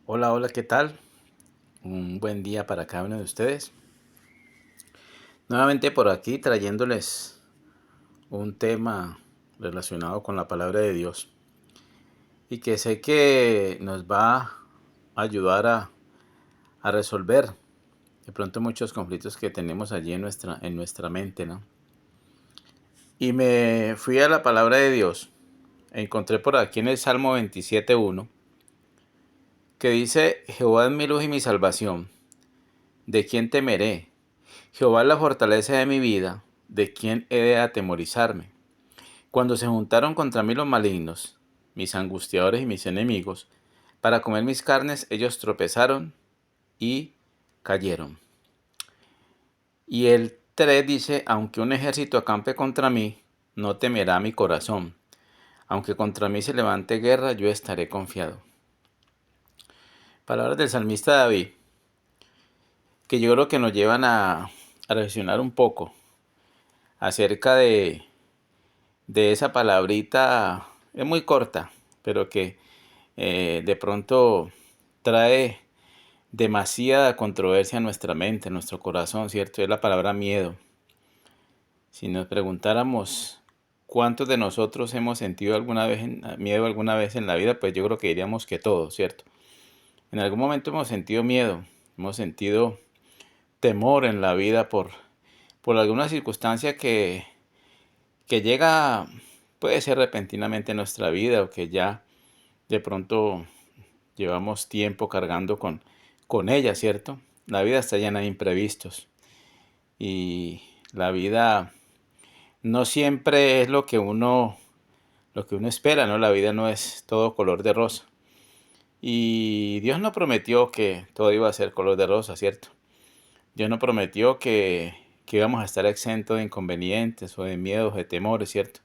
Hola, hola, ¿qué tal? Un buen día para cada uno de ustedes. Nuevamente por aquí trayéndoles un tema relacionado con la palabra de Dios y que sé que nos va a ayudar a resolver de pronto muchos conflictos que tenemos allí en nuestra mente, ¿no? Y me fui a la palabra de Dios. Encontré por aquí en el Salmo 27:1 que dice: Jehová es mi luz y mi salvación. ¿De quién temeré? Jehová es la fortaleza de mi vida, ¿de quién he de atemorizarme? Cuando se juntaron contra mí los malignos, mis angustiadores y mis enemigos, para comer mis carnes, ellos tropezaron y cayeron. Y el 3 dice: aunque un ejército acampe contra mí, no temerá mi corazón. Aunque contra mí se levante guerra, yo estaré confiado. Palabras del salmista David, que yo creo que nos llevan a reflexionar un poco acerca de esa palabrita. Es muy corta, pero que de pronto trae demasiada controversia en nuestra mente, en nuestro corazón, ¿cierto? Es la palabra miedo. Si nos preguntáramos cuántos de nosotros hemos sentido miedo alguna vez en la vida, pues yo creo que diríamos que todos, ¿cierto? En algún momento hemos sentido miedo, hemos sentido temor en la vida por alguna circunstancia que llega, puede ser repentinamente en nuestra vida o que ya de pronto llevamos tiempo cargando con ella, ¿cierto? La vida está llena de imprevistos y la vida no siempre es lo que uno espera, ¿no? La vida no es todo color de rosa. Y Dios no prometió que todo iba a ser color de rosa, ¿cierto? Dios no prometió que íbamos a estar exentos de inconvenientes o de miedos, de temores, ¿cierto?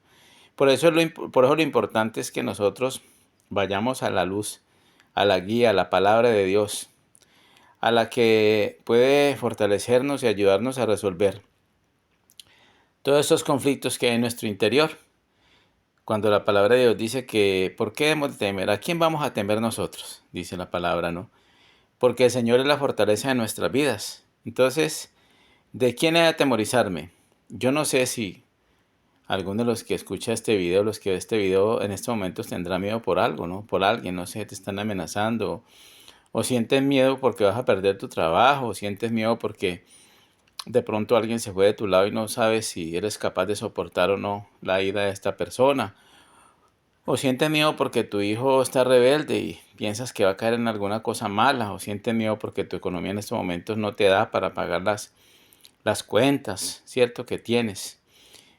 Por eso lo importante es que nosotros vayamos a la luz, a la guía, a la palabra de Dios, a la que puede fortalecernos y ayudarnos a resolver todos estos conflictos que hay en nuestro interior. Cuando la palabra de Dios dice que, ¿por qué hemos de temer? ¿A quién vamos a temer nosotros? Dice la palabra, ¿no? Porque el Señor es la fortaleza de nuestras vidas. Entonces, ¿de quién he de atemorizarme? Yo no sé si alguno de los que escucha este video, los que ve este video en estos momentos tendrá miedo por algo, ¿no? Por alguien, no sé, te están amenazando. O sientes miedo porque vas a perder tu trabajo, o sientes miedo porque de pronto alguien se fue de tu lado y no sabes si eres capaz de soportar o no la ida de esta persona. O sientes miedo porque tu hijo está rebelde y piensas que va a caer en alguna cosa mala. O sientes miedo porque tu economía en estos momentos no te da para pagar las cuentas, ¿cierto? Que tienes.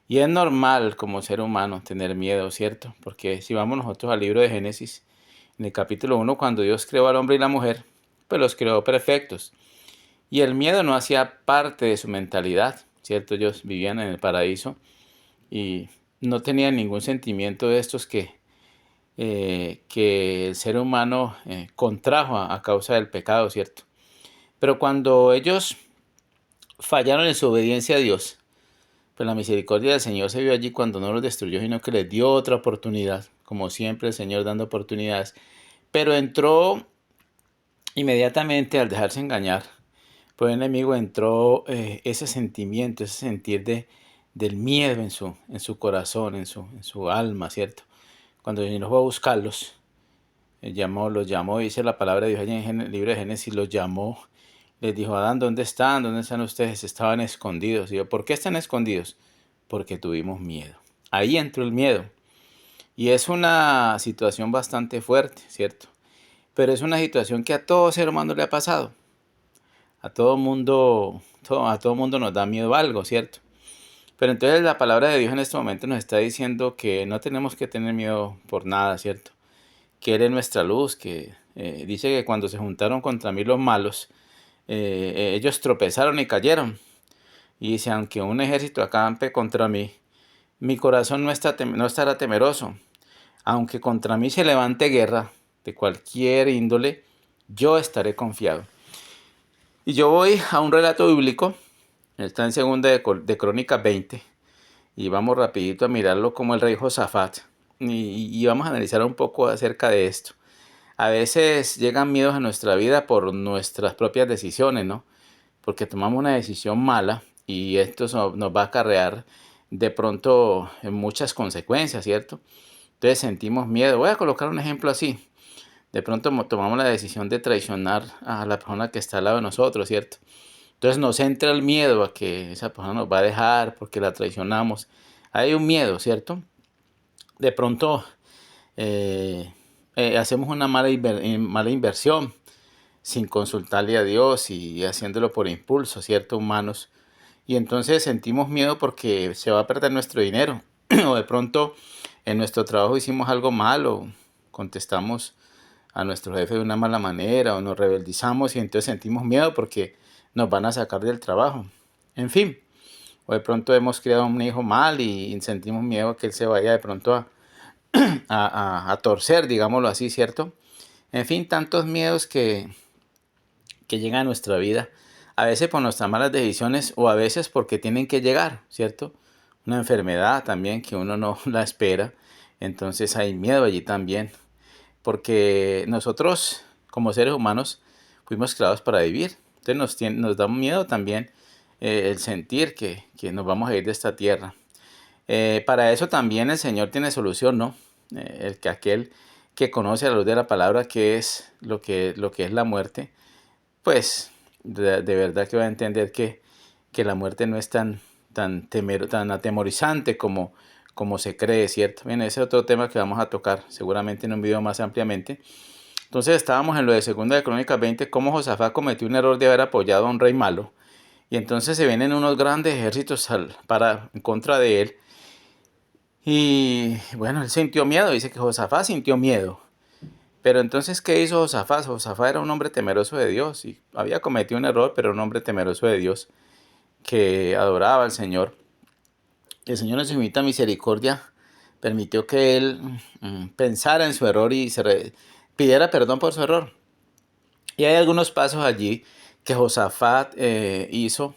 Y es normal como ser humano tener miedo, ¿cierto? Porque si vamos nosotros al libro de Génesis, en el capítulo 1, cuando Dios creó al hombre y la mujer, pues los creó perfectos. Y el miedo no hacía parte de su mentalidad, ¿cierto? Ellos vivían en el paraíso y no tenían ningún sentimiento de estos que el ser humano contrajo a causa del pecado, ¿cierto? Pero cuando ellos fallaron en su obediencia a Dios, pues la misericordia del Señor se vio allí cuando no los destruyó, sino que les dio otra oportunidad, como siempre el Señor dando oportunidades. Pero entró inmediatamente al dejarse engañar. Por el enemigo entró ese sentimiento, ese sentir del miedo en su corazón, en su alma, ¿cierto? Cuando el Señor fue a buscarlos, los llamó, dice la palabra de Dios allá en el libro de Génesis, los llamó, les dijo: Adán, ¿dónde están? ¿Dónde están ustedes? Estaban escondidos. Y yo: ¿por qué están escondidos? Porque tuvimos miedo. Ahí entró el miedo. Y es una situación bastante fuerte, ¿cierto? Pero es una situación que a todo ser humano le ha pasado. A todo mundo nos da miedo algo, ¿cierto? Pero entonces la palabra de Dios en este momento nos está diciendo que no tenemos que tener miedo por nada, ¿cierto? Que Él es nuestra luz, que dice que cuando se juntaron contra mí los malos, ellos tropezaron y cayeron. Y dice: aunque un ejército acampe contra mí, mi corazón no estará temeroso. Aunque contra mí se levante guerra de cualquier índole, yo estaré confiado. Y yo voy a un relato bíblico, está en segunda de Crónicas 20, y vamos rapidito a mirarlo como el rey Josafat. Y vamos a analizar un poco acerca de esto. a veces llegan miedos a nuestra vida por nuestras propias decisiones, ¿no? Porque tomamos una decisión mala y esto nos va a acarrear de pronto en muchas consecuencias, ¿cierto? Entonces sentimos miedo. Voy a colocar un ejemplo así. De pronto tomamos la decisión de traicionar a la persona que está al lado de nosotros, ¿cierto? Entonces nos entra el miedo a que esa persona nos va a dejar porque la traicionamos. Hay un miedo, ¿cierto? De pronto eh, hacemos una mala inversión sin consultarle a Dios y haciéndolo por impulso, ¿cierto? Humanos. Y entonces sentimos miedo porque se va a perder nuestro dinero. O de pronto en nuestro trabajo hicimos algo malo, contestamos a nuestro jefe de una mala manera o nos rebeldizamos y entonces sentimos miedo porque nos van a sacar del trabajo. En fin, o de pronto hemos criado a un hijo mal y sentimos miedo a que él se vaya de pronto a torcer, digámoslo así, ¿cierto? En fin, tantos miedos que llegan a nuestra vida, a veces por nuestras malas decisiones o a veces porque tienen que llegar, ¿cierto? Una enfermedad también que uno no la espera, entonces hay miedo allí también, porque nosotros como seres humanos fuimos creados para vivir, entonces nos da miedo también el sentir que nos vamos a ir de esta tierra. Para eso también el Señor tiene solución, ¿no? Aquel que conoce a la luz de la palabra qué es lo que es la muerte, pues de verdad que va a entender que la muerte no es tan atemorizante como se cree, ¿cierto? Bien, ese es otro tema que vamos a tocar seguramente en un video más ampliamente. Entonces estábamos en lo de Segunda de Crónicas 20, cómo Josafat cometió un error de haber apoyado a un rey malo. Y entonces se vienen unos grandes ejércitos en contra de él. Y bueno, él sintió miedo, dice que Josafat sintió miedo. Pero entonces, ¿qué hizo Josafat? Josafat era un hombre temeroso de Dios y había cometido un error, pero un hombre temeroso de Dios que adoraba al Señor. El Señor en su infinita misericordia permitió que él pensara en su error y pidiera perdón por su error. Y hay algunos pasos allí que Josafat hizo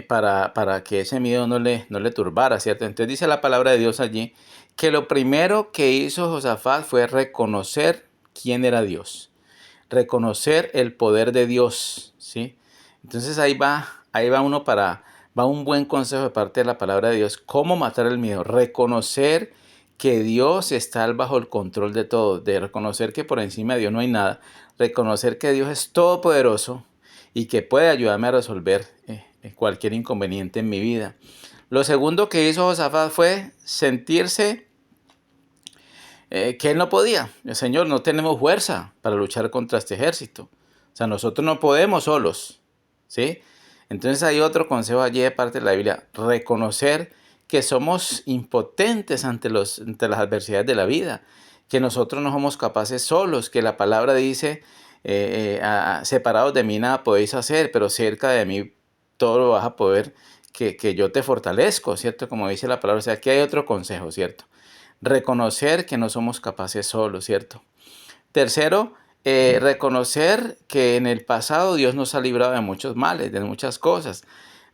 para que ese miedo no le turbara, ¿cierto? Entonces dice la palabra de Dios allí que lo primero que hizo Josafat fue reconocer quién era Dios, reconocer el poder de Dios, ¿sí? Entonces va un buen consejo de parte de la palabra de Dios, cómo matar el miedo, reconocer que Dios está bajo el control de todo, de reconocer que por encima de Dios no hay nada, reconocer que Dios es todopoderoso y que puede ayudarme a resolver cualquier inconveniente en mi vida. Lo segundo que hizo Josafat fue sentirse que él no podía. El Señor, no tenemos fuerza para luchar contra este ejército. O sea, nosotros no podemos solos, ¿sí? Entonces hay otro consejo allí de parte de la Biblia, reconocer que somos impotentes ante las adversidades de la vida, que nosotros no somos capaces solos, que la palabra dice, separados de mí nada podéis hacer, pero cerca de mí todo lo vas a poder, que yo te fortalezco, ¿cierto? Como dice la palabra, o sea, aquí hay otro consejo, ¿cierto? Reconocer que no somos capaces solos, ¿cierto? Tercero, reconocer que en el pasado Dios nos ha librado de muchos males, de muchas cosas.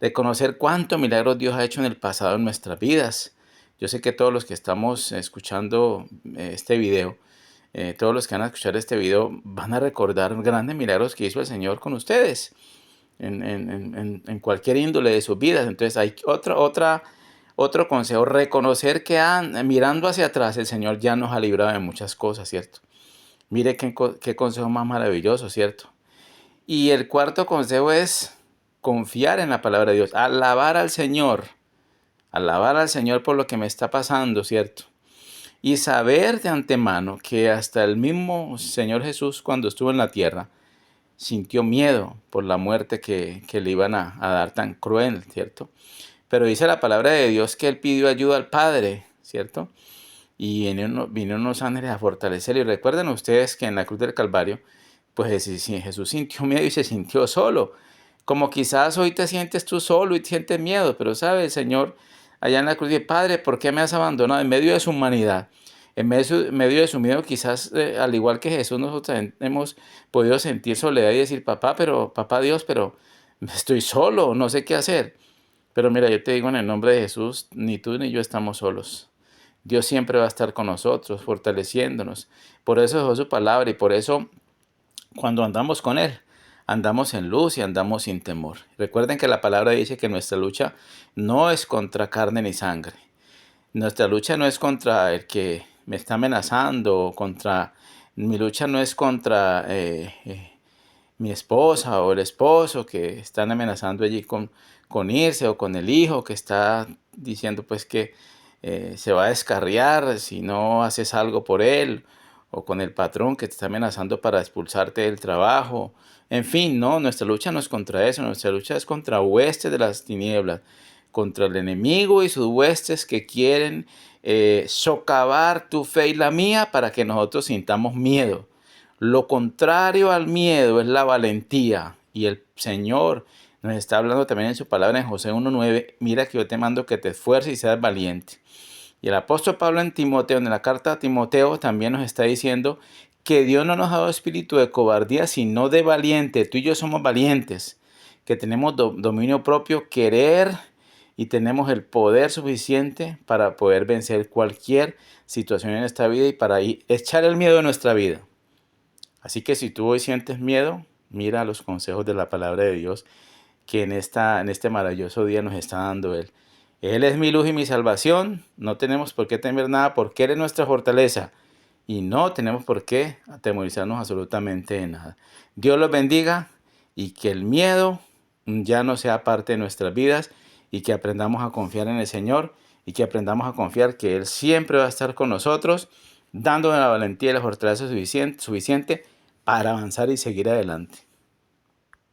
Reconocer cuántos milagros Dios ha hecho en el pasado en nuestras vidas. Yo sé que todos los que estamos escuchando este video, todos los que van a escuchar este video van a recordar grandes milagros que hizo el Señor con ustedes en cualquier índole de sus vidas. Entonces hay otro consejo, reconocer que mirando hacia atrás el Señor ya nos ha librado de muchas cosas, ¿cierto? Mire qué consejo más maravilloso, ¿cierto? Y el cuarto consejo es confiar en la palabra de Dios, alabar al Señor por lo que me está pasando, ¿cierto? Y saber de antemano que hasta el mismo Señor Jesús cuando estuvo en la tierra sintió miedo por la muerte que le iban a dar tan cruel, ¿cierto? Pero dice la palabra de Dios que él pidió ayuda al Padre, ¿cierto? Y vino unos ángeles a fortalecerlo. Y recuerden ustedes que en la cruz del Calvario, pues Jesús sintió miedo y se sintió solo. Como quizás hoy te sientes tú solo y sientes miedo, pero sabe el Señor allá en la cruz dice, Padre, ¿por qué me has abandonado? En medio de su humanidad, en medio de su miedo, quizás al igual que Jesús, nosotros hemos podido sentir soledad y decir, papá Dios, pero estoy solo, no sé qué hacer. Pero mira, yo te digo en el nombre de Jesús, ni tú ni yo estamos solos. Dios siempre va a estar con nosotros, fortaleciéndonos. Por eso dejó su palabra y por eso cuando andamos con Él, andamos en luz y andamos sin temor. Recuerden que la palabra dice que nuestra lucha no es contra carne ni sangre. Nuestra lucha no es contra el que me está amenazando, mi lucha no es contra mi esposa o el esposo que están amenazando allí con irse, o con el hijo que está diciendo pues que se va a descarriar si no haces algo por él, o con el patrón que te está amenazando para expulsarte del trabajo. En fin, no, nuestra lucha no es contra eso, nuestra lucha es contra huestes de las tinieblas, contra el enemigo y sus huestes que quieren socavar tu fe y la mía para que nosotros sintamos miedo. Lo contrario al miedo es la valentía. Y el Señor nos está hablando también en su palabra en José 1:9. Mira que yo te mando que te esfuerces y seas valiente. Y el apóstol Pablo en Timoteo, en la carta a Timoteo, también nos está diciendo que Dios no nos ha dado espíritu de cobardía, sino de valiente. Tú y yo somos valientes, que tenemos dominio propio, querer, y tenemos el poder suficiente para poder vencer cualquier situación en esta vida y para echar el miedo de nuestra vida. Así que si tú hoy sientes miedo, mira los consejos de la palabra de Dios que en este maravilloso día nos está dando Él. Él es mi luz y mi salvación. No tenemos por qué temer nada porque Él es nuestra fortaleza. Y no tenemos por qué atemorizarnos absolutamente de nada. Dios los bendiga y que el miedo ya no sea parte de nuestras vidas, y que aprendamos a confiar en el Señor, y que aprendamos a confiar que Él siempre va a estar con nosotros, dándonos la valentía y la fortaleza suficiente para avanzar y seguir adelante.